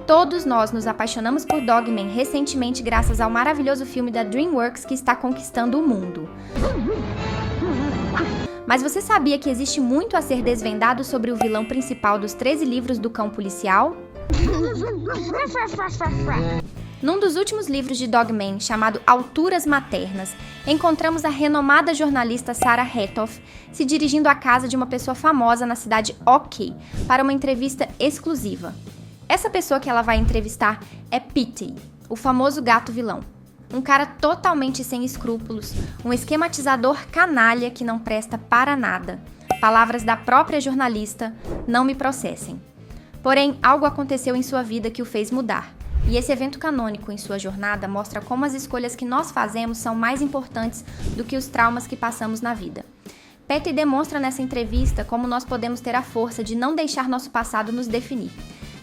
Todos nós nos apaixonamos por Dog Man recentemente graças ao maravilhoso filme da DreamWorks que está conquistando o mundo. Mas você sabia que existe muito a ser desvendado sobre o vilão principal dos 13 livros do Cão Policial? Num dos últimos livros de Dog Man, chamado Alturas Maternas, encontramos a renomada jornalista Sarah Retoff se dirigindo à casa de uma pessoa famosa na cidade OK para uma entrevista exclusiva. Essa pessoa que ela vai entrevistar é Petey, o famoso gato vilão. Um cara totalmente sem escrúpulos, um esquematizador canalha que não presta para nada. Palavras da própria jornalista, não me processem. Porém, algo aconteceu em sua vida que o fez mudar. E esse evento canônico em sua jornada mostra como as escolhas que nós fazemos são mais importantes do que os traumas que passamos na vida. Petey demonstra nessa entrevista como nós podemos ter a força de não deixar nosso passado nos definir,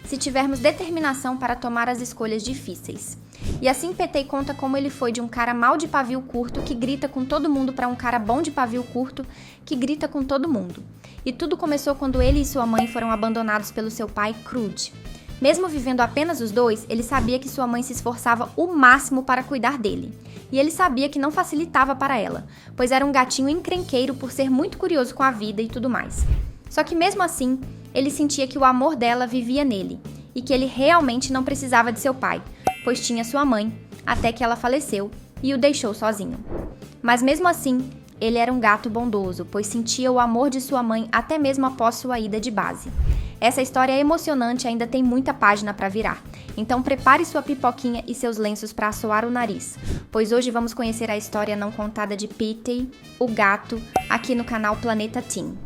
se tivermos determinação para tomar as escolhas difíceis. E assim Petey conta como ele foi de um cara mal de pavio curto que grita com todo mundo para um cara bom de pavio curto que grita com todo mundo. E tudo começou quando ele e sua mãe foram abandonados pelo seu pai, Crude. Mesmo vivendo apenas os dois, ele sabia que sua mãe se esforçava o máximo para cuidar dele. E ele sabia que não facilitava para ela, pois era um gatinho encrenqueiro por ser muito curioso com a vida e tudo mais. Só que mesmo assim, ele sentia que o amor dela vivia nele, e que ele realmente não precisava de seu pai, pois tinha sua mãe, até que ela faleceu e o deixou sozinho. Mas mesmo assim, ele era um gato bondoso, pois sentia o amor de sua mãe até mesmo após sua ida de base. Essa história é emocionante e ainda tem muita página para virar. Então prepare sua pipoquinha e seus lenços para assoar o nariz, pois hoje vamos conhecer a história não contada de Petey, o gato, aqui no canal Planeta Teen.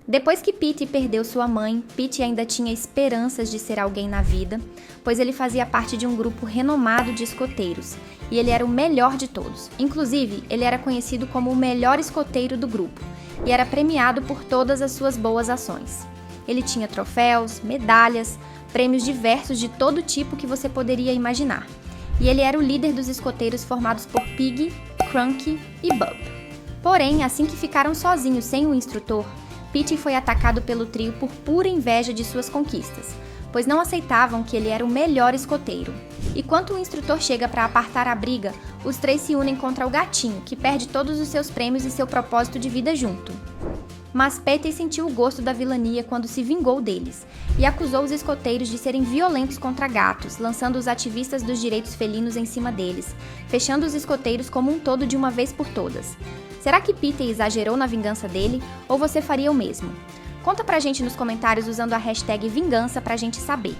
Depois que Petey perdeu sua mãe, Petey ainda tinha esperanças de ser alguém na vida, pois ele fazia parte de um grupo renomado de escoteiros, e ele era o melhor de todos. Inclusive, ele era conhecido como o melhor escoteiro do grupo, e era premiado por todas as suas boas ações. Ele tinha troféus, medalhas, prêmios diversos de todo tipo que você poderia imaginar. E ele era o líder dos escoteiros formados por Piggy, Crunky e Bub. Porém, assim que ficaram sozinhos sem o instrutor, Petey foi atacado pelo trio por pura inveja de suas conquistas, pois não aceitavam que ele era o melhor escoteiro. E quando o instrutor chega para apartar a briga, os três se unem contra o gatinho, que perde todos os seus prêmios e seu propósito de vida junto. Mas Petey sentiu o gosto da vilania quando se vingou deles, e acusou os escoteiros de serem violentos contra gatos, lançando os ativistas dos direitos felinos em cima deles, fechando os escoteiros como um todo de uma vez por todas. Será que Petey exagerou na vingança dele, ou você faria o mesmo? Conta pra gente nos comentários usando a hashtag vingança pra gente saber.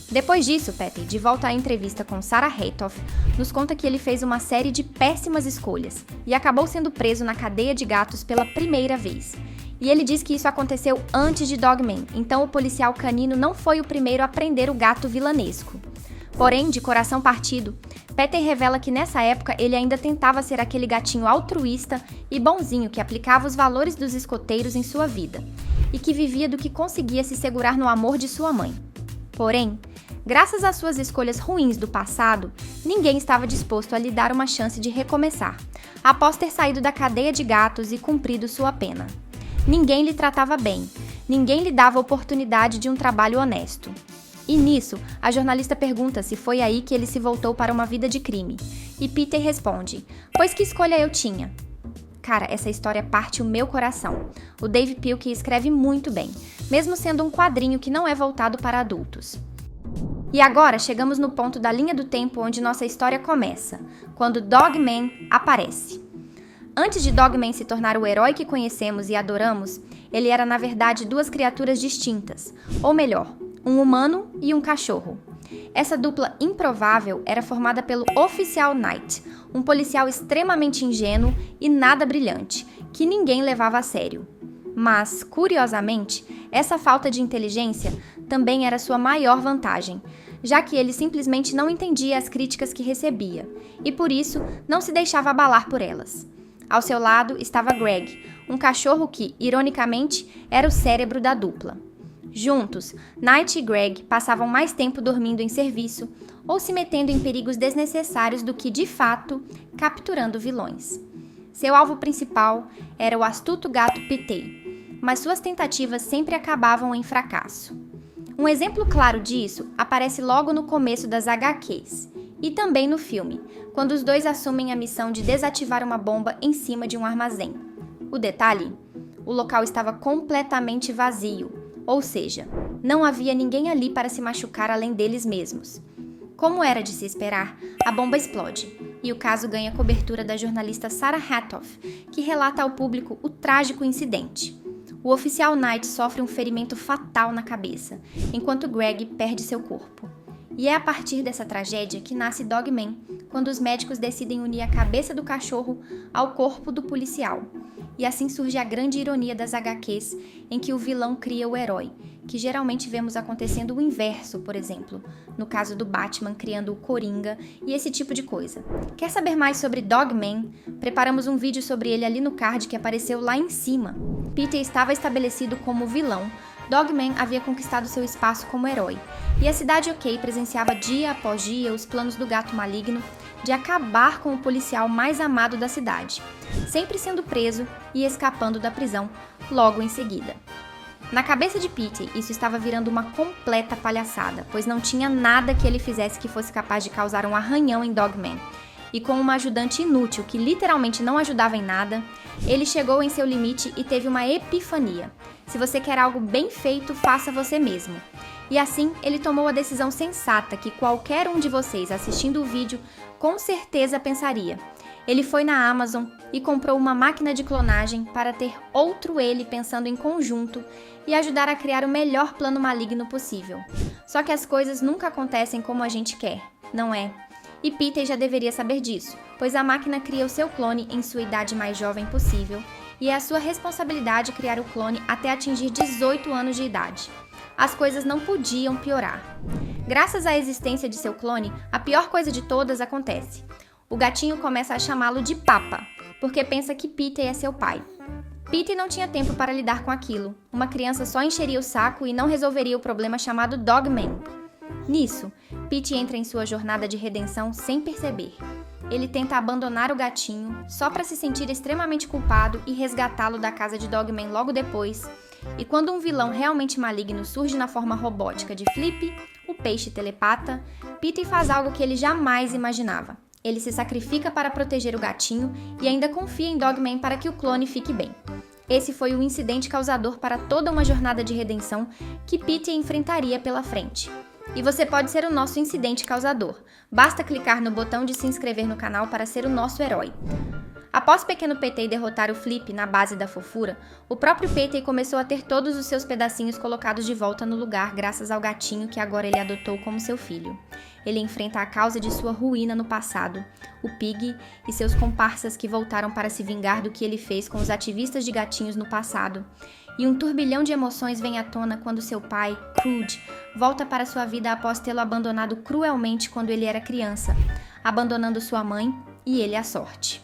Depois disso, Petey, de volta à entrevista com Sarah Retoff, nos conta que ele fez uma série de péssimas escolhas e acabou sendo preso na cadeia de gatos pela primeira vez. E ele diz que isso aconteceu antes de Dog Man, então o policial canino não foi o primeiro a prender o gato vilanesco. Porém, de coração partido, Petey revela que nessa época ele ainda tentava ser aquele gatinho altruísta e bonzinho que aplicava os valores dos escoteiros em sua vida, e que vivia do que conseguia se segurar no amor de sua mãe. Porém, graças às suas escolhas ruins do passado, ninguém estava disposto a lhe dar uma chance de recomeçar, após ter saído da cadeia de gatos e cumprido sua pena. Ninguém lhe tratava bem, ninguém lhe dava oportunidade de um trabalho honesto. E nisso, a jornalista pergunta se foi aí que ele se voltou para uma vida de crime. E Petey responde: "Pois que escolha eu tinha?" Cara, essa história parte o meu coração. O Dave Pilkey escreve muito bem, mesmo sendo um quadrinho que não é voltado para adultos. E agora chegamos no ponto da linha do tempo onde nossa história começa, quando Dog Man aparece. Antes de Dog Man se tornar o herói que conhecemos e adoramos, ele era na verdade duas criaturas distintas, ou melhor, um humano e um cachorro. Essa dupla improvável era formada pelo Oficial Knight, um policial extremamente ingênuo e nada brilhante, que ninguém levava a sério. Mas, curiosamente, essa falta de inteligência também era sua maior vantagem, já que ele simplesmente não entendia as críticas que recebia, e por isso não se deixava abalar por elas. Ao seu lado estava Greg, um cachorro que, ironicamente, era o cérebro da dupla. Juntos, Knight e Greg passavam mais tempo dormindo em serviço ou se metendo em perigos desnecessários do que, de fato, capturando vilões. Seu alvo principal era o astuto gato Petey, mas suas tentativas sempre acabavam em fracasso. Um exemplo claro disso aparece logo no começo das HQs e também no filme, quando os dois assumem a missão de desativar uma bomba em cima de um armazém. O detalhe? O local estava completamente vazio, ou seja, não havia ninguém ali para se machucar além deles mesmos. Como era de se esperar, a bomba explode e o caso ganha cobertura da jornalista Sarah Hatoff, que relata ao público o trágico incidente. O oficial Knight sofre um ferimento fatal na cabeça, enquanto Greg perde seu corpo. E é a partir dessa tragédia que nasce Dogman, quando os médicos decidem unir a cabeça do cachorro ao corpo do policial. E assim surge a grande ironia das HQs, em que o vilão cria o herói, que geralmente vemos acontecendo o inverso, por exemplo, no caso do Batman criando o Coringa e esse tipo de coisa. Quer saber mais sobre Dogman? Preparamos um vídeo sobre ele ali no card que apareceu lá em cima. Peter estava estabelecido como vilão, Dogman havia conquistado seu espaço como herói, e a cidade OK presenciava dia após dia os planos do gato maligno de acabar com o policial mais amado da cidade, sempre sendo preso e escapando da prisão logo em seguida. Na cabeça de Peter, isso estava virando uma completa palhaçada, pois não tinha nada que ele fizesse que fosse capaz de causar um arranhão em Dogman. E com uma ajudante inútil que literalmente não ajudava em nada, ele chegou em seu limite e teve uma epifania. Se você quer algo bem feito, faça você mesmo. E assim, ele tomou a decisão sensata que qualquer um de vocês assistindo o vídeo com certeza pensaria. Ele foi na Amazon e comprou uma máquina de clonagem para ter outro ele pensando em conjunto e ajudar a criar o melhor plano maligno possível. Só que as coisas nunca acontecem como a gente quer, não é? E Peter já deveria saber disso, pois a máquina cria o seu clone em sua idade mais jovem possível e é a sua responsabilidade criar o clone até atingir 18 anos de idade. As coisas não podiam piorar. Graças à existência de seu clone, a pior coisa de todas acontece. O gatinho começa a chamá-lo de Papa, porque pensa que Peter é seu pai. Peter não tinha tempo para lidar com aquilo. Uma criança só encheria o saco e não resolveria o problema chamado Dogman. Nisso, Pete entra em sua jornada de redenção sem perceber. Ele tenta abandonar o gatinho, só para se sentir extremamente culpado e resgatá-lo da casa de Dogman logo depois. E quando um vilão realmente maligno surge na forma robótica de Flip, o peixe telepata, Pete faz algo que ele jamais imaginava. Ele se sacrifica para proteger o gatinho e ainda confia em Dogman para que o clone fique bem. Esse foi o incidente causador para toda uma jornada de redenção que Peter enfrentaria pela frente. E você pode ser o nosso incidente causador. Basta clicar no botão de se inscrever no canal para ser o nosso herói. Após Pequeno Petey derrotar o Flip na base da fofura, o próprio Petey começou a ter todos os seus pedacinhos colocados de volta no lugar graças ao gatinho que agora ele adotou como seu filho. Ele enfrenta a causa de sua ruína no passado, o Pig e seus comparsas que voltaram para se vingar do que ele fez com os ativistas de gatinhos no passado. E um turbilhão de emoções vem à tona quando seu pai, Crude, volta para sua vida após tê-lo abandonado cruelmente quando ele era criança, abandonando sua mãe e ele a sorte.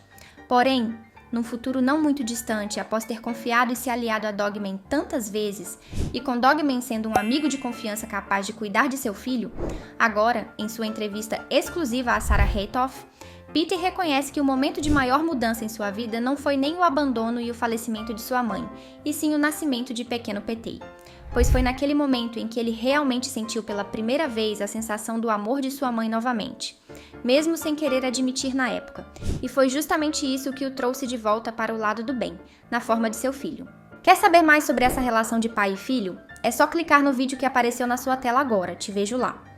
Porém, num futuro não muito distante, após ter confiado e se aliado a Dogman tantas vezes, e com Dogman sendo um amigo de confiança capaz de cuidar de seu filho, agora, em sua entrevista exclusiva a Sarah Hatoff, Peter reconhece que o momento de maior mudança em sua vida não foi nem o abandono e o falecimento de sua mãe, e sim o nascimento de Pequeno Petey. Pois foi naquele momento em que ele realmente sentiu pela primeira vez a sensação do amor de sua mãe novamente, mesmo sem querer admitir na época, e foi justamente isso que o trouxe de volta para o lado do bem, na forma de seu filho. Quer saber mais sobre essa relação de pai e filho? É só clicar no vídeo que apareceu na sua tela agora, te vejo lá.